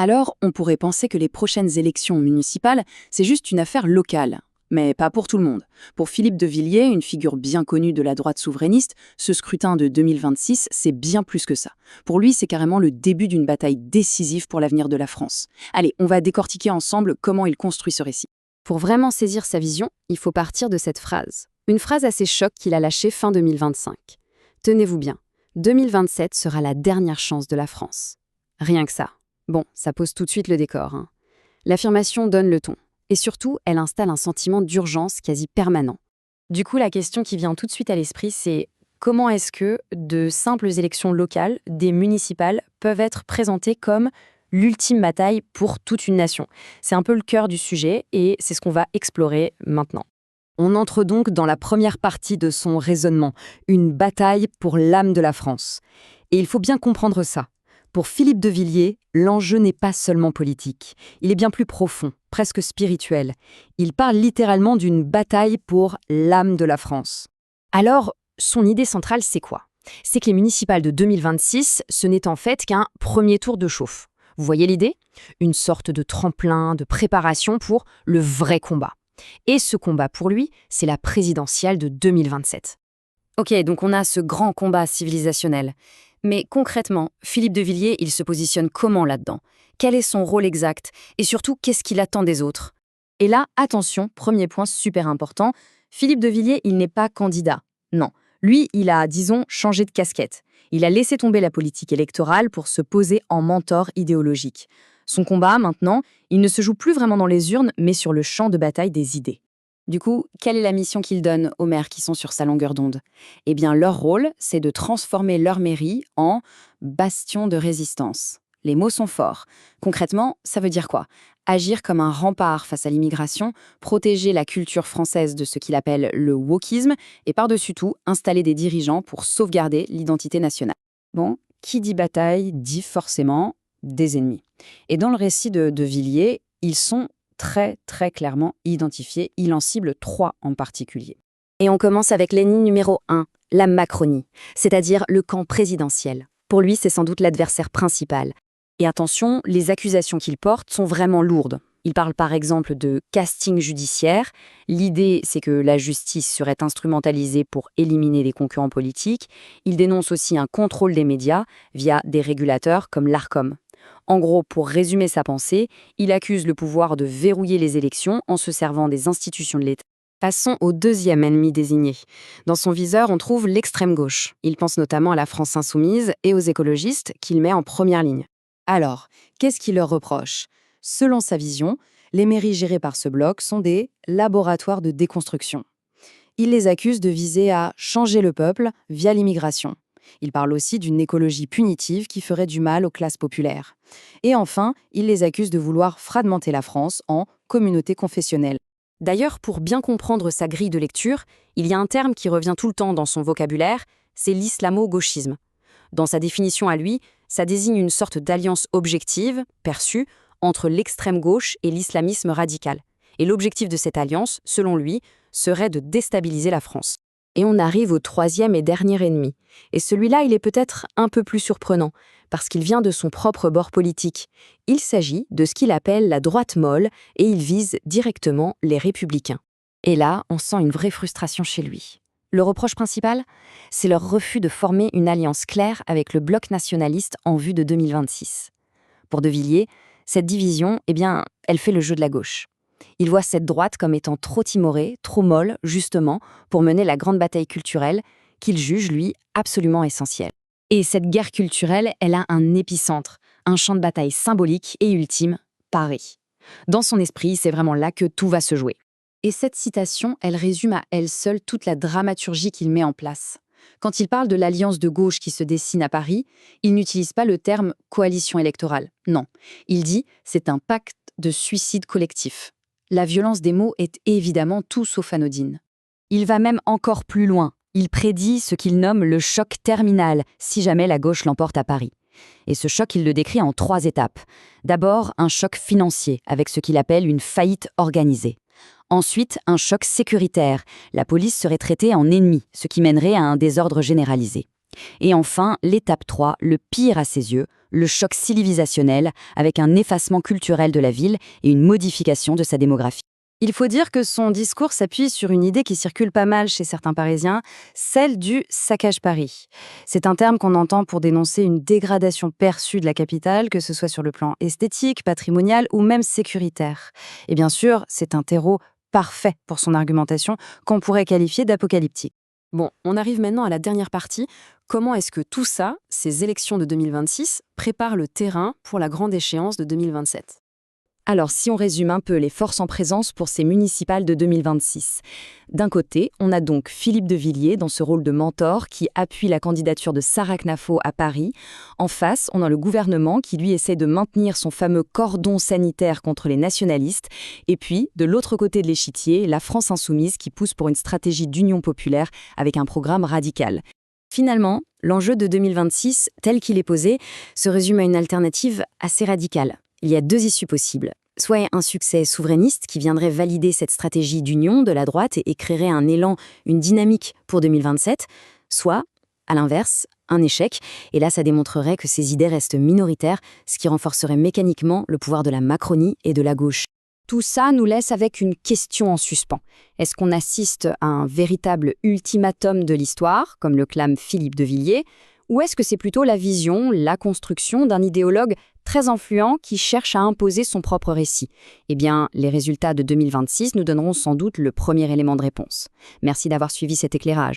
Alors, on pourrait penser que les prochaines élections municipales, c'est juste une affaire locale. Mais pas pour tout le monde. Pour Philippe de Villiers, une figure bien connue de la droite souverainiste, ce scrutin de 2026, c'est bien plus que ça. Pour lui, c'est carrément le début d'une bataille décisive pour l'avenir de la France. Allez, on va décortiquer ensemble comment il construit ce récit. Pour vraiment saisir sa vision, il faut partir de cette phrase. Une phrase assez choc qu'il a lâchée fin 2025. Tenez-vous bien, 2027 sera la dernière chance de la France. Rien que ça. Bon, ça pose tout de suite le décor, hein. L'affirmation donne le ton. Et surtout, elle installe un sentiment d'urgence quasi permanent. Du coup, la question qui vient tout de suite à l'esprit, c'est comment est-ce que de simples élections locales, des municipales, peuvent être présentées comme l'ultime bataille pour toute une nation? C'est un peu le cœur du sujet et c'est ce qu'on va explorer maintenant. On entre donc dans la première partie de son raisonnement, une bataille pour l'âme de la France. Et il faut bien comprendre ça. Pour Philippe de Villiers, l'enjeu n'est pas seulement politique, il est bien plus profond, presque spirituel. Il parle littéralement d'une bataille pour l'âme de la France. Alors, son idée centrale, c'est quoi? C'est que les municipales de 2026, ce n'est en fait qu'un premier tour de chauffe. Vous voyez l'idée? Une sorte de tremplin, de préparation pour le vrai combat. Et ce combat, pour lui, c'est la présidentielle de 2027. Ok, donc on a ce grand combat civilisationnel. Mais concrètement, Philippe de Villiers, il se positionne comment là-dedans? Quel est son rôle exact? Et surtout, qu'est-ce qu'il attend des autres? Et là, attention, premier point super important, Philippe de Villiers, il n'est pas candidat. Non, lui, il a, disons, changé de casquette. Il a laissé tomber la politique électorale pour se poser en mentor idéologique. Son combat, maintenant, il ne se joue plus vraiment dans les urnes, mais sur le champ de bataille des idées. Du coup, quelle est la mission qu'il donne aux maires qui sont sur sa longueur d'onde? Eh bien, leur rôle, c'est de transformer leur mairie en bastion de résistance. Les mots sont forts. Concrètement, ça veut dire quoi? Agir comme un rempart face à l'immigration, protéger la culture française de ce qu'il appelle le wokisme, et par-dessus tout, installer des dirigeants pour sauvegarder l'identité nationale. Bon, qui dit bataille dit forcément des ennemis. Et dans le récit de Villiers, ils sont très clairement identifiés. Il en cible 3 en particulier. Et on commence avec l'ennemi numéro 1, la Macronie, c'est-à-dire le camp présidentiel. Pour lui, c'est sans doute l'adversaire principal. Et attention, les accusations qu'il porte sont vraiment lourdes. Il parle par exemple de casting judiciaire. L'idée, c'est que la justice serait instrumentalisée pour éliminer les concurrents politiques. Il dénonce aussi un contrôle des médias via des régulateurs comme l'Arcom. En gros, pour résumer sa pensée, il accuse le pouvoir de verrouiller les élections en se servant des institutions de l'État. Passons au deuxième ennemi désigné. Dans son viseur, on trouve l'extrême gauche. Il pense notamment à la France insoumise et aux écologistes qu'il met en première ligne. Alors, qu'est-ce qu'il leur reproche? Selon sa vision, les mairies gérées par ce bloc sont des laboratoires de déconstruction. Il les accuse de viser à changer le peuple via l'immigration. Il parle aussi d'une écologie punitive qui ferait du mal aux classes populaires. Et enfin, il les accuse de vouloir fragmenter la France en communauté confessionnelle. D'ailleurs, pour bien comprendre sa grille de lecture, il y a un terme qui revient tout le temps dans son vocabulaire, c'est l'islamo-gauchisme. Dans sa définition à lui, ça désigne une sorte d'alliance objective, perçue, entre l'extrême gauche et l'islamisme radical. Et l'objectif de cette alliance, selon lui, serait de déstabiliser la France. Et on arrive au troisième et dernier ennemi. Et celui-là, il est peut-être un peu plus surprenant, parce qu'il vient de son propre bord politique. Il s'agit de ce qu'il appelle la droite molle, et il vise directement les républicains. Et là, on sent une vraie frustration chez lui. Le reproche principal, c'est leur refus de former une alliance claire avec le bloc nationaliste en vue de 2026. Pour De Villiers, cette division, eh bien, elle fait le jeu de la gauche. Il voit cette droite comme étant trop timorée, trop molle, justement, pour mener la grande bataille culturelle qu'il juge, lui, absolument essentielle. Et cette guerre culturelle, elle a un épicentre, un champ de bataille symbolique et ultime, Paris. Dans son esprit, c'est vraiment là que tout va se jouer. Et cette citation, elle résume à elle seule toute la dramaturgie qu'il met en place. Quand il parle de l'alliance de gauche qui se dessine à Paris, il n'utilise pas le terme coalition électorale. Non, il dit c'est un pacte de suicide collectif. La violence des mots est évidemment tout sauf anodine. Il va même encore plus loin. Il prédit ce qu'il nomme le choc terminal, si jamais la gauche l'emporte à Paris. Et ce choc, il le décrit en 3 étapes. D'abord, un choc financier, avec ce qu'il appelle une faillite organisée. Ensuite, un choc sécuritaire. La police serait traitée en ennemi, ce qui mènerait à un désordre généralisé. Et enfin, l'étape 3, le pire à ses yeux, le choc civilisationnel, avec un effacement culturel de la ville et une modification de sa démographie. Il faut dire que son discours s'appuie sur une idée qui circule pas mal chez certains Parisiens, celle du saccage Paris. C'est un terme qu'on entend pour dénoncer une dégradation perçue de la capitale, que ce soit sur le plan esthétique, patrimonial ou même sécuritaire. Et bien sûr, c'est un terreau parfait pour son argumentation qu'on pourrait qualifier d'apocalyptique. Bon, on arrive maintenant à la dernière partie. Comment est-ce que tout ça, ces élections de 2026, prépare le terrain pour la grande échéance de 2027 ? Alors, si on résume un peu les forces en présence pour ces municipales de 2026. D'un côté, on a donc Philippe de Villiers dans ce rôle de mentor qui appuie la candidature de Sarah Knafo à Paris. En face, on a le gouvernement qui lui essaie de maintenir son fameux cordon sanitaire contre les nationalistes. Et puis, de l'autre côté de l'échiquier, la France insoumise qui pousse pour une stratégie d'union populaire avec un programme radical. Finalement, l'enjeu de 2026, tel qu'il est posé, se résume à une alternative assez radicale. Il y a deux issues possibles. Soit un succès souverainiste qui viendrait valider cette stratégie d'union de la droite et créerait un élan, une dynamique pour 2027, soit, à l'inverse, un échec, et là ça démontrerait que ces idées restent minoritaires, ce qui renforcerait mécaniquement le pouvoir de la Macronie et de la gauche. Tout ça nous laisse avec une question en suspens. Est-ce qu'on assiste à un véritable ultimatum de l'histoire, comme le clame Philippe de Villiers, ou est-ce que c'est plutôt la vision, la construction d'un idéologue très influent qui cherche à imposer son propre récit? Eh bien, les résultats de 2026 nous donneront sans doute le premier élément de réponse. Merci d'avoir suivi cet éclairage.